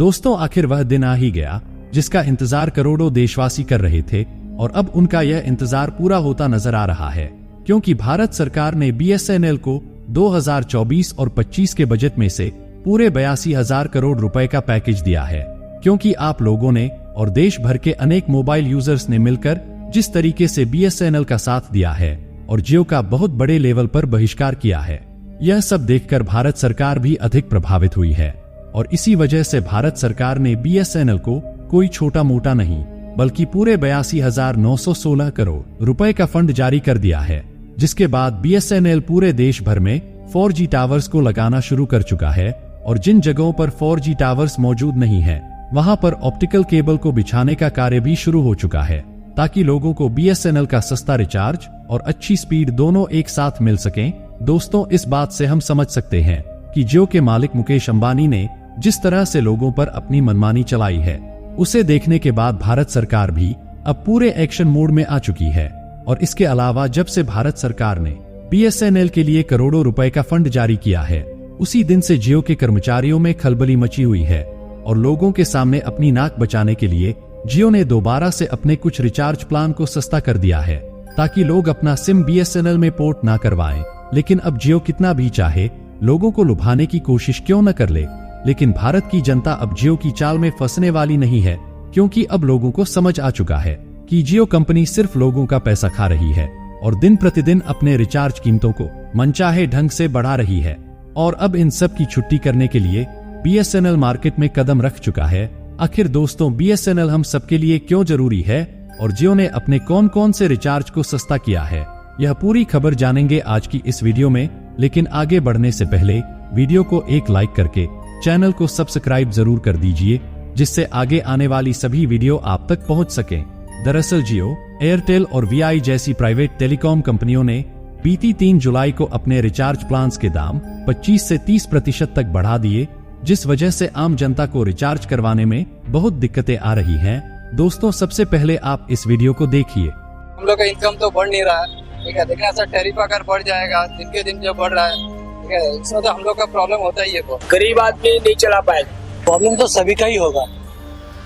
दोस्तों, आखिर वह दिन आ ही गया जिसका इंतजार करोड़ों देशवासी कर रहे थे और अब उनका यह इंतजार पूरा होता नजर आ रहा है, क्योंकि भारत सरकार ने BSNL को 2024 और 25 के बजट में से पूरे 82,000 करोड़ रुपए का पैकेज दिया है। क्योंकि आप लोगों ने और देश भर के अनेक मोबाइल यूजर्स ने मिलकर जिस तरीके से BSNL का साथ दिया है और जियो का बहुत बड़े लेवल पर बहिष्कार किया है, यह सब देखकर भारत सरकार भी अधिक प्रभावित हुई है। और इसी वजह से भारत सरकार ने BSNL को कोई छोटा मोटा नहीं बल्कि पूरे 82,916 करोड़ रुपए का फंड जारी कर दिया है, जिसके बाद BSNL पूरे देश भर में 4G टावर्स को लगाना शुरू कर चुका है और जिन जगहों पर 4G टावर्स मौजूद नहीं है वहां पर ऑप्टिकल केबल को बिछाने का कार्य भी शुरू हो चुका है, ताकि लोगों को BSNL का सस्ता रिचार्ज और अच्छी स्पीड दोनों एक साथ मिल सकें। दोस्तों, इस बात से हम समझ सकते हैं कि जियो के मालिक मुकेश अंबानी ने जिस तरह से लोगों पर अपनी मनमानी चलाई है, उसे देखने के बाद भारत सरकार भी अब पूरे एक्शन मोड में आ चुकी है। और इसके अलावा जब से भारत सरकार ने BSNL के लिए करोड़ों रुपए का फंड जारी किया है, उसी दिन से जियो के कर्मचारियों में खलबली मची हुई है और लोगों के सामने अपनी नाक बचाने के लिए जियो ने दोबारा से अपने कुछ रिचार्ज प्लान को सस्ता कर दिया है, ताकि लोग अपना सिम BSNL में पोर्ट ना करवाएं। लेकिन अब जियो कितना भी चाहे लोगों को लुभाने की कोशिश क्यों न कर ले, लेकिन भारत की जनता अब जियो की चाल में फंसने वाली नहीं है, क्योंकि अब लोगों को समझ आ चुका है कि जियो कंपनी सिर्फ लोगों का पैसा खा रही है और दिन प्रतिदिन अपने रिचार्ज कीमतों को मनचाहे ढंग से बढ़ा रही है। और अब इन सब की छुट्टी करने के लिए BSNL मार्केट में कदम रख चुका है। आखिर दोस्तों, BSNL हम सबके लिए क्यों जरूरी है और जियो ने अपने कौन कौन से रिचार्ज को सस्ता किया है, यह पूरी खबर जानेंगे आज की इस वीडियो में। लेकिन आगे बढ़ने से पहले वीडियो को एक लाइक करके चैनल को सब्सक्राइब जरूर कर दीजिए, जिससे आगे आने वाली सभी वीडियो आप तक पहुंच सके। दरअसल जियो, एयरटेल और VI जैसी प्राइवेट टेलीकॉम कंपनियों ने बीती 3 जुलाई को अपने रिचार्ज प्लान्स के दाम 25 से 30% तक बढ़ा दिए, जिस वजह से आम जनता को रिचार्ज करवाने में बहुत दिक्कतें आ रही हैं। दोस्तों, सबसे पहले आप इस वीडियो को देखिए। हम लोग का इनकम तो बढ़ नहीं रहा है, ठीक है, लेकिन ऐसा टैरिफ अगर बढ़ जाएगा दिन के दिन जो बढ़ रहा है, ठीक है, इसमें तो हम लोग का प्रॉब्लम होता ही है। गरीब आदमी नहीं चला पाएगा। प्रॉब्लम तो सभी का ही होगा,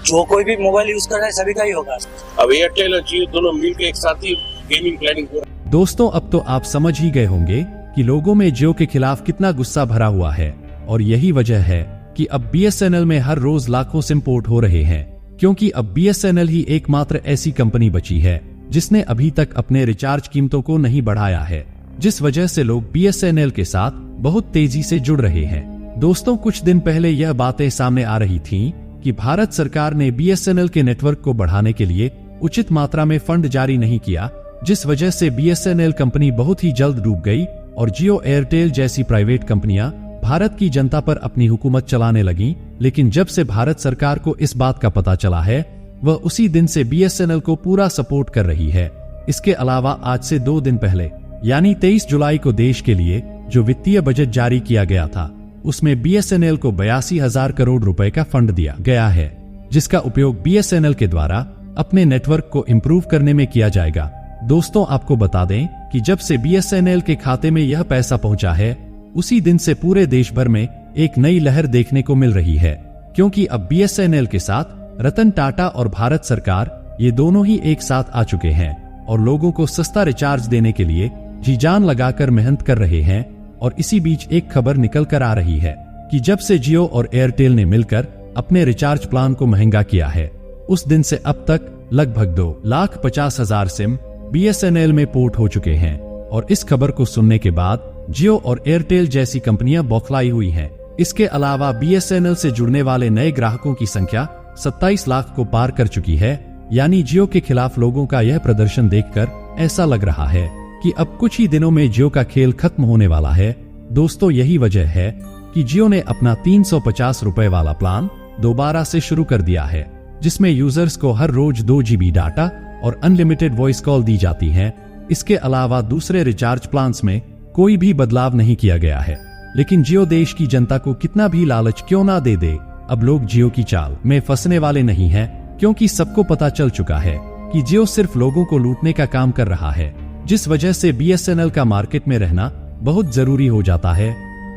जो कोई भी मोबाइल यूज कर रहा है सभी का ही होगा। अब एयरटेल और जियो दोनों मिलकर एक साथ ही गेमिंग प्लानिंग हो रहा है। दोस्तों, अब तो आप समझ ही गए होंगे कि लोगों में जियो के खिलाफ कितना गुस्सा भरा हुआ है और यही वजह है कि अब BSNL में हर रोज लाखों सिम पोर्ट हो रहे हैं, क्योंकि अब BSNL ही एकमात्र ऐसी कंपनी बची है जिसने अभी तक अपने रिचार्ज कीमतों को नहीं बढ़ाया है, जिस वजह से लोग BSNL के साथ बहुत तेजी से जुड़ रहे हैं। दोस्तों, कुछ दिन पहले यह बातें सामने आ रही थीं कि भारत सरकार ने BSNL के नेटवर्क को बढ़ाने के लिए उचित मात्रा में फंड जारी नहीं किया, जिस वजह से BSNL कंपनी बहुत ही जल्द डूब गई और जियो, एयरटेल जैसी प्राइवेट कंपनियां भारत की जनता पर अपनी हुकूमत चलाने लगीं। लेकिन जब से भारत सरकार को इस बात का पता चला है, वह उसी दिन से BSNL को पूरा सपोर्ट कर रही है। इसके अलावा आज से 2 दिन पहले यानी 23 जुलाई को देश के लिए जो वित्तीय बजट जारी किया गया था, उसमें BSNL को 82,000 करोड़ रुपए का फंड दिया गया है, जिसका उपयोग BSNL के द्वारा अपने नेटवर्क को इम्प्रूव करने में किया जाएगा। दोस्तों, आपको बता दें कि जब से BSNL के खाते में यह पैसा पहुंचा है, उसी दिन से पूरे देश भर में एक नई लहर देखने को मिल रही है, क्योंकि अब BSNL के साथ रतन टाटा और भारत सरकार ये दोनों ही एक साथ आ चुके हैं और लोगों को सस्ता रिचार्ज देने के लिए जी जान लगाकर मेहनत कर रहे हैं। और इसी बीच एक खबर निकल कर आ रही है कि जब से जियो और एयरटेल ने मिलकर अपने रिचार्ज प्लान को महंगा किया है, उस दिन से अब तक लगभग 2,50,000 सिम BSNL में पोर्ट हो चुके हैं। और इस खबर को सुनने के बाद जियो और एयरटेल जैसी कंपनियां बौखलाई हुई हैं। इसके अलावा BSNL से जुड़ने वाले नए ग्राहकों की संख्या 27 लाख को पार कर चुकी है। यानी जियो के खिलाफ लोगों का यह प्रदर्शन देखकर ऐसा लग रहा है कि अब कुछ ही दिनों में जियो का खेल खत्म होने वाला है। दोस्तों, यही वजह है कि जियो ने अपना 350 रुपए वाला प्लान दोबारा से शुरू कर दिया है, जिसमें यूजर्स को हर रोज 2 GB डाटा और अनलिमिटेड वॉइस कॉल दी जाती है। इसके अलावा दूसरे रिचार्ज प्लान्स में कोई भी बदलाव नहीं किया गया है। लेकिन जियो देश की जनता को कितना भी लालच क्यों ना दे दे, अब लोग जियो की चाल में फंसने वाले नहीं हैं, क्योंकि सबको पता चल चुका है कि जियो सिर्फ लोगों को लूटने का काम कर रहा है, जिस वजह से BSNL का मार्केट में रहना बहुत जरूरी हो जाता है।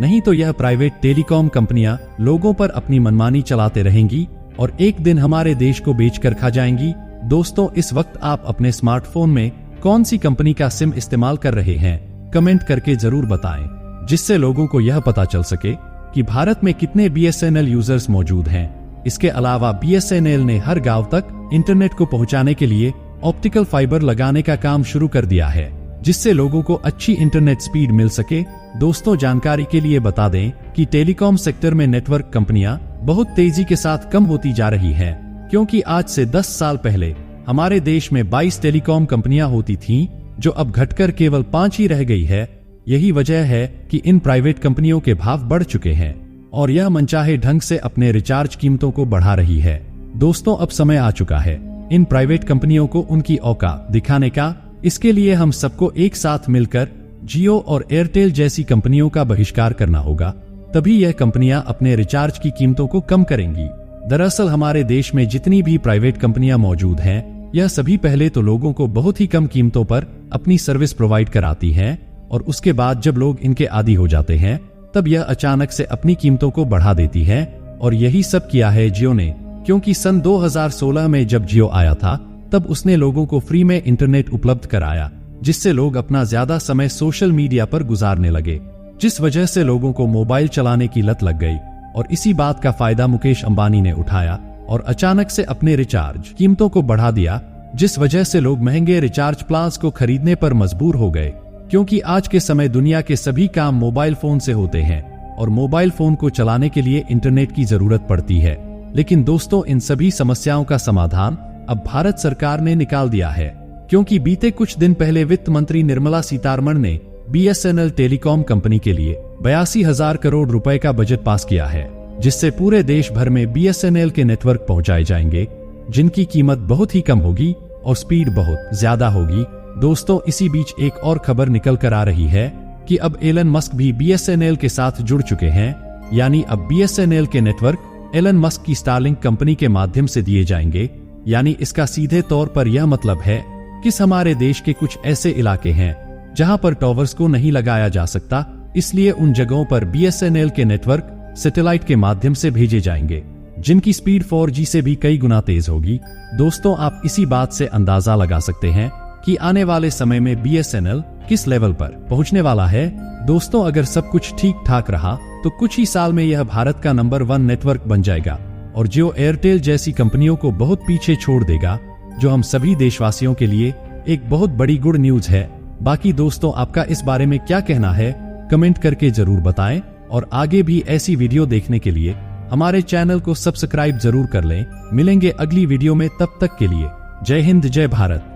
नहीं तो यह प्राइवेट टेलीकॉम कंपनियां लोगों पर अपनी मनमानी चलाते रहेंगी और एक दिन हमारे देश को बेचकर खा जाएंगी। दोस्तों, इस वक्त आप अपने स्मार्टफोन में कौन सी कंपनी का सिम इस्तेमाल कर रहे हैं, कमेंट करके जरूर बताएं, जिससे लोगों को यह पता चल सके कि भारत में कितने BSNL यूजर्स मौजूद हैं। इसके अलावा BSNL ने हर गांव तक इंटरनेट को पहुंचाने के लिए ऑप्टिकल फाइबर लगाने का काम शुरू कर दिया है, जिससे लोगों को अच्छी इंटरनेट स्पीड मिल सके। दोस्तों, जानकारी के लिए बता दें कि टेलीकॉम सेक्टर में नेटवर्क कंपनियां बहुत तेजी के साथ कम होती जा रही हैं, क्योंकि आज से 10 साल पहले हमारे देश में 22 टेलीकॉम कंपनियां होती थीं, जो अब घटकर केवल 5 ही रह गई है। यही वजह है कि इन प्राइवेट कंपनियों के भाव बढ़ चुके हैं और यह मनचाहे ढंग से अपने रिचार्ज कीमतों को बढ़ा रही है। दोस्तों, अब समय आ चुका है इन प्राइवेट कंपनियों को उनकी औकात दिखाने का। इसके लिए हम सबको एक साथ मिलकर जियो और एयरटेल जैसी कंपनियों का बहिष्कार करना होगा, तभी यह कंपनियां अपने रिचार्ज की कीमतों को कम करेंगी। दरअसल हमारे देश में जितनी भी प्राइवेट कंपनियां मौजूद हैं, यह सभी पहले तो लोगों को बहुत ही कम कीमतों पर अपनी सर्विस प्रोवाइड कराती हैं और उसके बाद जब लोग इनके आदी हो जाते हैं, तब यह अचानक से अपनी कीमतों को बढ़ा देती है। और यही सब किया है जियो ने, क्योंकि सन 2016 में जब जियो आया था, तब उसने लोगों को फ्री में इंटरनेट उपलब्ध कराया, जिससे लोग अपना ज्यादा समय सोशल मीडिया पर गुजारने लगे, जिस वजह से लोगों को मोबाइल चलाने की लत लग गई। और इसी बात का फायदा मुकेश अंबानी ने उठाया और अचानक से अपने रिचार्ज कीमतों को बढ़ा दिया, जिस वजह से लोग महंगे रिचार्ज प्लान्स को खरीदने पर मजबूर हो गए, क्योंकि आज के समय दुनिया के सभी काम मोबाइल फोन से होते हैं और मोबाइल फोन को चलाने के लिए इंटरनेट की जरूरत पड़ती है। लेकिन दोस्तों, इन सभी समस्याओं का समाधान अब भारत सरकार ने निकाल दिया है, क्योंकि बीते कुछ दिन पहले वित्त मंत्री निर्मला सीतारमण ने BSNL टेलीकॉम कंपनी के लिए 82,000 करोड़ रुपए का बजट पास किया है, जिससे पूरे देश भर में BSNL के नेटवर्क पहुंचाए जाएंगे, जिनकी कीमत बहुत ही कम होगी और स्पीड बहुत ज्यादा होगी। दोस्तों, इसी बीच एक और खबर निकल कर आ रही है कि अब एलन मस्क भी BSNL के साथ जुड़ चुके हैं, यानी अब BSNL के नेटवर्क एलन मस्क की स्टारलिंक कंपनी के माध्यम से दिए जाएंगे। यानी इसका सीधे तौर पर यह मतलब है कि हमारे देश के कुछ ऐसे इलाके हैं जहां पर टॉवर्स को नहीं लगाया जा सकता, इसलिए उन जगहों पर BSNL के नेटवर्क सैटेलाइट के माध्यम से भेजे जाएंगे, जिनकी स्पीड 4G से भी कई गुना तेज होगी। दोस्तों, आप इसी बात से अंदाजा लगा सकते हैं कि आने वाले समय में BSNL किस लेवल पर पहुंचने वाला है। दोस्तों, अगर सब कुछ ठीक ठाक रहा तो कुछ ही साल में यह भारत का नंबर 1 नेटवर्क बन जाएगा और जियो एयरटेल जैसी कंपनियों को बहुत पीछे छोड़ देगा, जो हम सभी देशवासियों के लिए एक बहुत बड़ी गुड न्यूज है। बाकी दोस्तों, आपका इस बारे में क्या कहना है, कमेंट करके जरूर बताएं और आगे भी ऐसी वीडियो देखने के लिए हमारे चैनल को सब्सक्राइब जरूर कर लें। मिलेंगे अगली वीडियो में, तब तक के लिए जय हिंद, जय भारत।